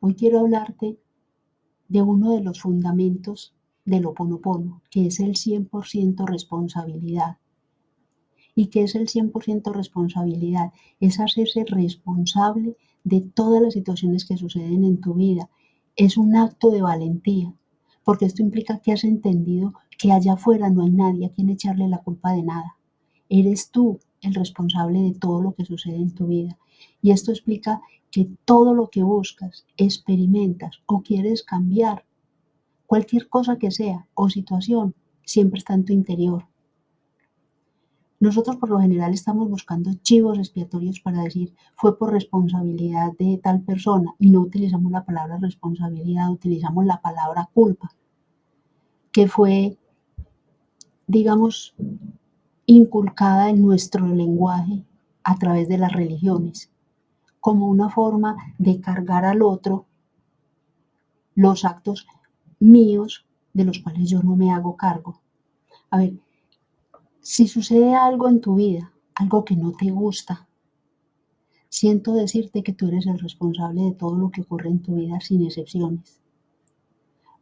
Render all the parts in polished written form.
Hoy quiero hablarte de uno de los fundamentos del Ho Oponopono, que es el 100% responsabilidad. ¿Y qué es el 100% responsabilidad? Es hacerse responsable de todas las situaciones que suceden en tu vida. Es un acto de valentía, porque esto implica que has entendido que allá afuera no hay nadie a quien echarle la culpa de nada. Eres tú el responsable de todo lo que sucede en tu vida. Y esto explica que todo lo que buscas, experimentas o quieres cambiar, cualquier cosa que sea o situación, siempre está en tu interior. Nosotros por lo general estamos buscando chivos expiatorios para decir fue por responsabilidad de tal persona y no utilizamos la palabra responsabilidad, utilizamos la palabra culpa, que fue, digamos, inculcada en nuestro lenguaje a través de las religiones, como una forma de cargar al otro los actos míos de los cuales yo no me hago cargo. A ver, si sucede algo en tu vida, algo que no te gusta, siento decirte que tú eres el responsable de todo lo que ocurre en tu vida sin excepciones.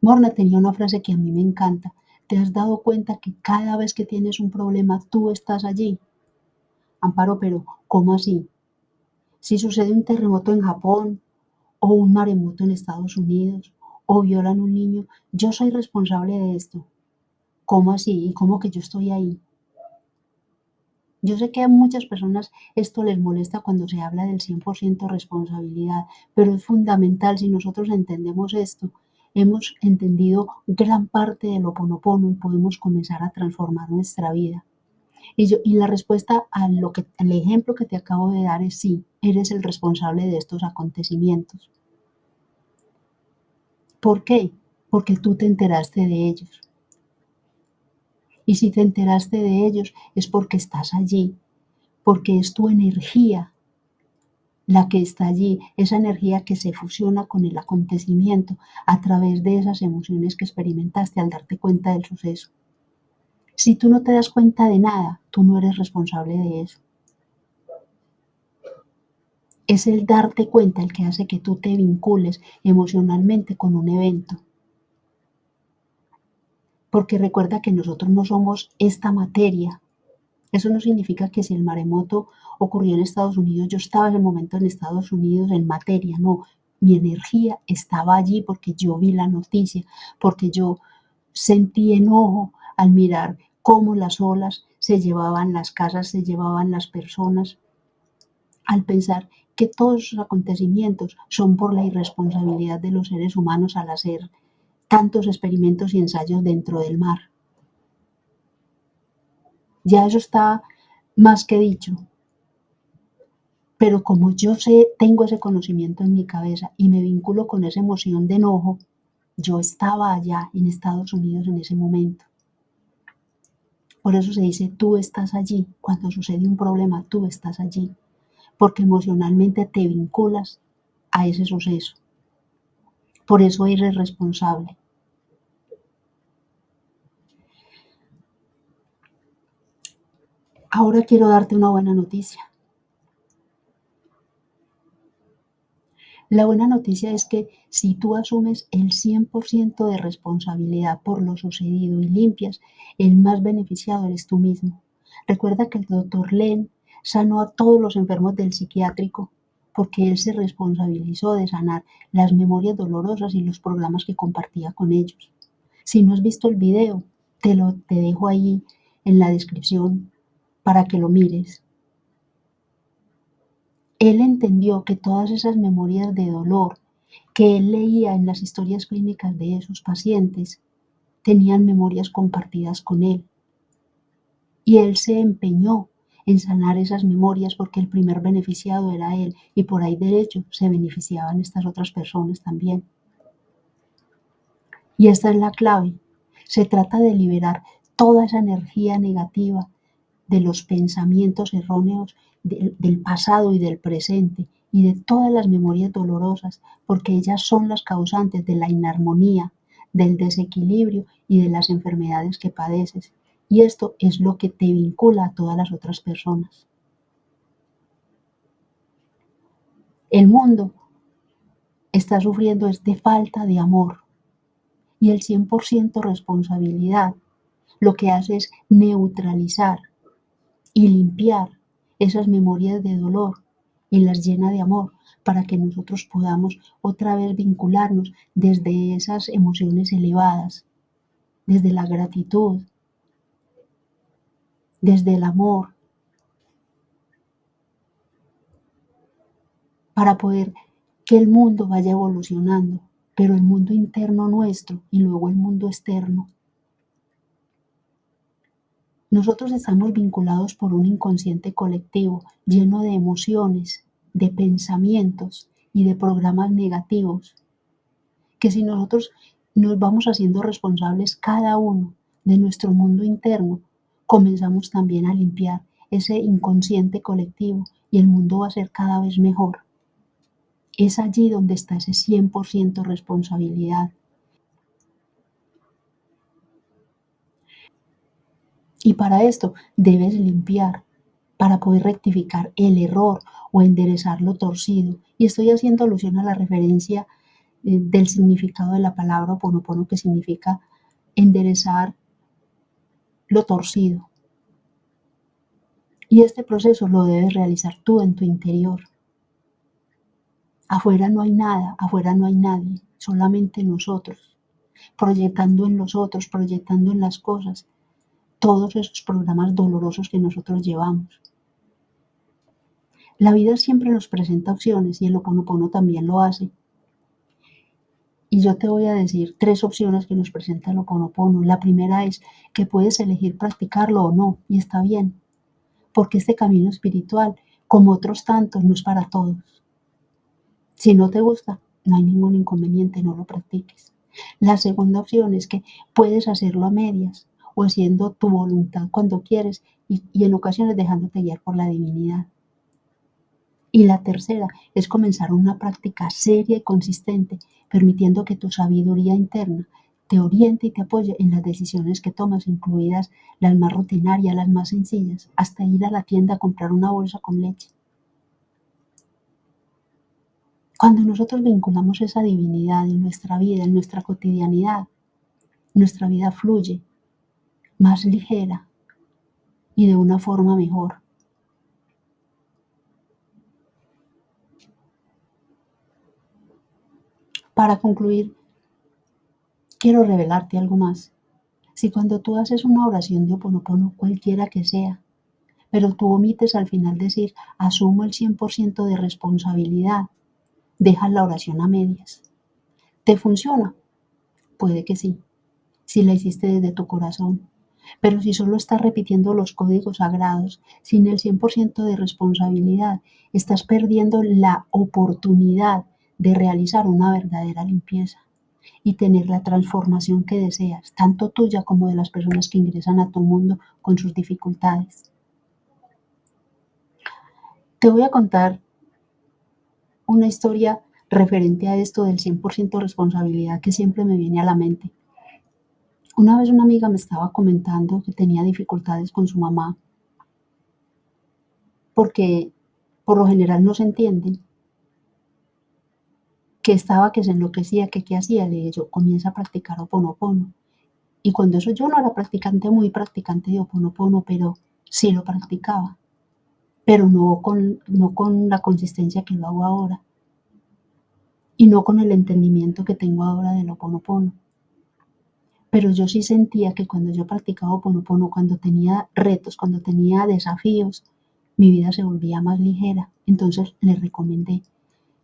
Morna tenía una frase que a mí me encanta. ¿Te has dado cuenta que cada vez que tienes un problema tú estás allí? Amparo, pero ¿cómo así? Si sucede un terremoto en Japón o un maremoto en Estados Unidos o violan a un niño, yo soy responsable de esto. ¿Cómo así? ¿Y cómo que yo estoy ahí? Yo sé que a muchas personas esto les molesta cuando se habla del 100% responsabilidad, pero es fundamental si nosotros entendemos esto. Hemos entendido gran parte del Ho Oponopono y podemos comenzar a transformar nuestra vida. Y la respuesta al ejemplo que te acabo de dar es sí, eres el responsable de estos acontecimientos. ¿Por qué? Porque tú te enteraste de ellos. Y si te enteraste de ellos es porque estás allí, porque es tu energía la que está allí, esa energía que se fusiona con el acontecimiento a través de esas emociones que experimentaste al darte cuenta del suceso. Si tú no te das cuenta de nada, tú no eres responsable de eso. Es el darte cuenta el que hace que tú te vincules emocionalmente con un evento. Porque recuerda que nosotros no somos esta materia. Eso no significa que si el maremoto ocurrió en Estados Unidos, yo estaba en el momento en Estados Unidos en materia, no. Mi energía estaba allí porque yo vi la noticia, porque yo sentí enojo al mirar cómo las olas se llevaban las casas, se llevaban las personas, al pensar que todos esos acontecimientos son por la irresponsabilidad de los seres humanos al hacer tantos experimentos y ensayos dentro del mar. Ya eso está más que dicho. Pero como yo sé, tengo ese conocimiento en mi cabeza y me vinculo con esa emoción de enojo, yo estaba allá en Estados Unidos en ese momento. Por eso se dice, tú estás allí. Cuando sucede un problema, tú estás allí. Porque emocionalmente te vinculas a ese suceso. Por eso eres responsable. Ahora quiero darte una buena noticia. La buena noticia es que si tú asumes el 100% de responsabilidad por lo sucedido y limpias, el más beneficiado eres tú mismo. Recuerda que el doctor Len sanó a todos los enfermos del psiquiátrico porque él se responsabilizó de sanar las memorias dolorosas y los programas que compartía con ellos. Si no has visto el video, te dejo ahí en la descripción para que lo mires. Él entendió que todas esas memorias de dolor que él leía en las historias clínicas de esos pacientes tenían memorias compartidas con él. Y él se empeñó en sanar esas memorias porque el primer beneficiado era él y por ahí derecho se beneficiaban estas otras personas también. Y esta es la clave. Se trata de liberar toda esa energía negativa de los pensamientos erróneos del pasado y del presente y de todas las memorias dolorosas, porque ellas son las causantes de la inarmonía, del desequilibrio y de las enfermedades que padeces. Y esto es lo que te vincula a todas las otras personas. El mundo está sufriendo es de falta de amor. Y el 100% responsabilidad lo que hace es neutralizar y limpiar esas memorias de dolor y las llena de amor para que nosotros podamos otra vez vincularnos desde esas emociones elevadas, desde la gratitud, desde el amor, para poder que el mundo vaya evolucionando, pero el mundo interno nuestro y luego el mundo externo. Nosotros estamos vinculados por un inconsciente colectivo lleno de emociones, de pensamientos y de programas negativos, que si nosotros nos vamos haciendo responsables cada uno de nuestro mundo interno, comenzamos también a limpiar ese inconsciente colectivo y el mundo va a ser cada vez mejor. Es allí donde está ese 100% responsabilidad. Y para esto debes limpiar, para poder rectificar el error o enderezar lo torcido. Y estoy haciendo alusión a la referencia del significado de la palabra Ho'oponopono, que significa enderezar lo torcido. Y este proceso lo debes realizar tú en tu interior. Afuera no hay nada, afuera no hay nadie, solamente nosotros, proyectando en los otros, proyectando en las cosas, todos esos programas dolorosos que nosotros llevamos. La vida siempre nos presenta opciones y el Ho'oponopono también lo hace. Y yo te voy a decir 3 opciones que nos presenta el Ho'oponopono. La primera es que puedes elegir practicarlo o no, y está bien, porque este camino espiritual, como otros tantos, no es para todos. Si no te gusta, no hay ningún inconveniente, no lo practiques. La segunda opción es que puedes hacerlo a medias o haciendo tu voluntad cuando quieres y en ocasiones dejándote guiar por la divinidad. Y la tercera es comenzar una práctica seria y consistente, permitiendo que tu sabiduría interna te oriente y te apoye en las decisiones que tomas, incluidas las más rutinarias, las más sencillas, hasta ir a la tienda a comprar una bolsa con leche. Cuando nosotros vinculamos esa divinidad en nuestra vida, en nuestra cotidianidad, nuestra vida fluye más ligera y de una forma mejor. Para concluir, quiero revelarte algo más. Si cuando tú haces una oración de Ho'oponopono, cualquiera que sea, pero tú omites al final decir, asumo el 100% de responsabilidad, dejas la oración a medias. ¿Te funciona? Puede que sí, si la hiciste desde tu corazón. Pero si solo estás repitiendo los códigos sagrados sin el 100% de responsabilidad, estás perdiendo la oportunidad de realizar una verdadera limpieza y tener la transformación que deseas, tanto tuya como de las personas que ingresan a tu mundo con sus dificultades. Te voy a contar una historia referente a esto del 100% responsabilidad que siempre me viene a la mente. Una vez una amiga me estaba comentando que tenía dificultades con su mamá porque por lo general no se entienden, que estaba que se enloquecía, que qué hacía, le dije yo, comienza a practicar Ho'oponopono. Y cuando eso yo no era practicante, muy practicante de Ho'oponopono, pero sí lo practicaba, pero no con la consistencia que lo hago ahora y no con el entendimiento que tengo ahora del Ho'oponopono. Pero yo sí sentía que cuando yo practicaba Ho'oponopono, cuando tenía retos, cuando tenía desafíos, mi vida se volvía más ligera. Entonces le recomendé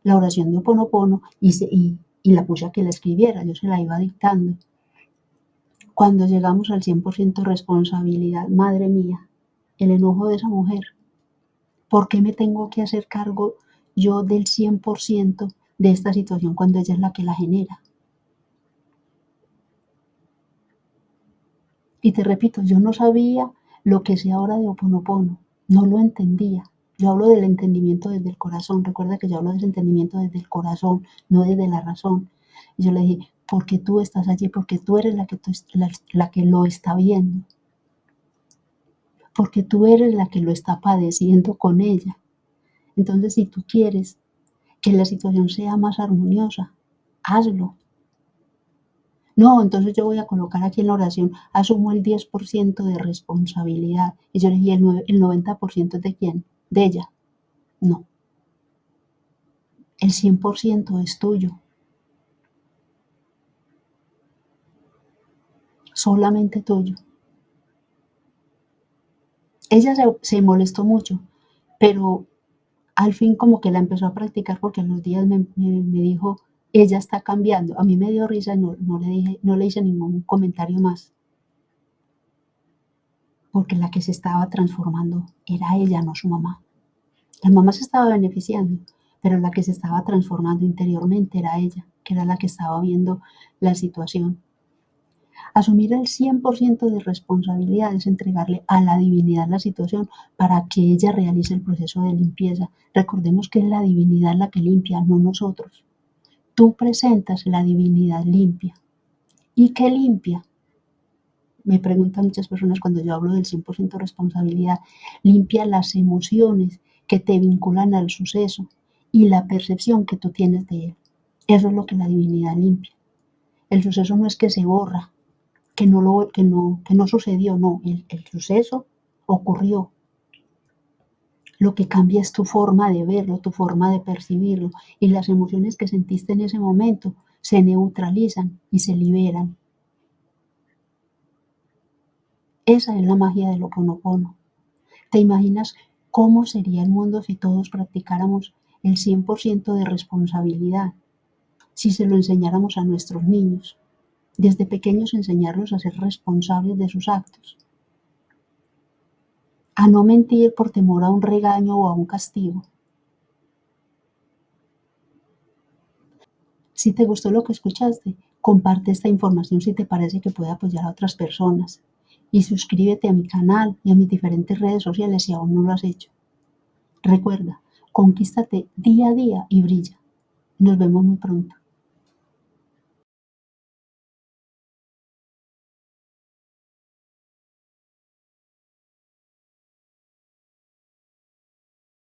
la oración de Ho'oponopono y la puse a que la escribiera, yo se la iba dictando. Cuando llegamos al 100% responsabilidad, madre mía, el enojo de esa mujer. ¿Por qué me tengo que hacer cargo yo del 100% de esta situación cuando ella es la que la genera? Y te repito, yo no sabía lo que sé ahora de Ho'oponopono, no lo entendía. Yo hablo del entendimiento desde el corazón. Recuerda que yo hablo de ese entendimiento desde el corazón, no desde la razón. Y yo le dije, porque tú estás allí, porque tú eres la que lo está viendo, porque tú eres la que lo está padeciendo con ella. Entonces, si tú quieres que la situación sea más armoniosa, hazlo. No, entonces yo voy a colocar aquí en la oración, asumo el 10% de responsabilidad. Y yo le dije, ¿el 90% es de quién? De ella. No, el 100% es tuyo, solamente tuyo. Ella se molestó mucho, pero al fin como que la empezó a practicar porque en los días me dijo, ella está cambiando. A mí me dio risa y no le hice ningún comentario más, porque la que se estaba transformando era ella, no su mamá. La mamá se estaba beneficiando, pero la que se estaba transformando interiormente era ella, que era la que estaba viendo la situación. Asumir el 100% de responsabilidad es entregarle a la divinidad la situación para que ella realice el proceso de limpieza. Recordemos que es la divinidad la que limpia, no nosotros. Tú presentas la divinidad limpia. ¿Y qué limpia? Me preguntan muchas personas cuando yo hablo del 100% responsabilidad. Limpia las emociones que te vinculan al suceso y la percepción que tú tienes de él. Eso es lo que la divinidad limpia. El suceso no es que se borra, que no sucedió, no, el suceso ocurrió. Lo que cambia es tu forma de verlo, tu forma de percibirlo, y las emociones que sentiste en ese momento se neutralizan y se liberan. Esa es la magia del Ho'oponopono. ¿Te imaginas cómo sería el mundo si todos practicáramos el 100% de responsabilidad? Si se lo enseñáramos a nuestros niños, desde pequeños enseñarlos a ser responsables de sus actos, a no mentir por temor a un regaño o a un castigo. Si te gustó lo que escuchaste, comparte esta información si te parece que puede apoyar a otras personas. Y suscríbete a mi canal y a mis diferentes redes sociales si aún no lo has hecho. Recuerda, conquístate día a día y brilla. Nos vemos muy pronto.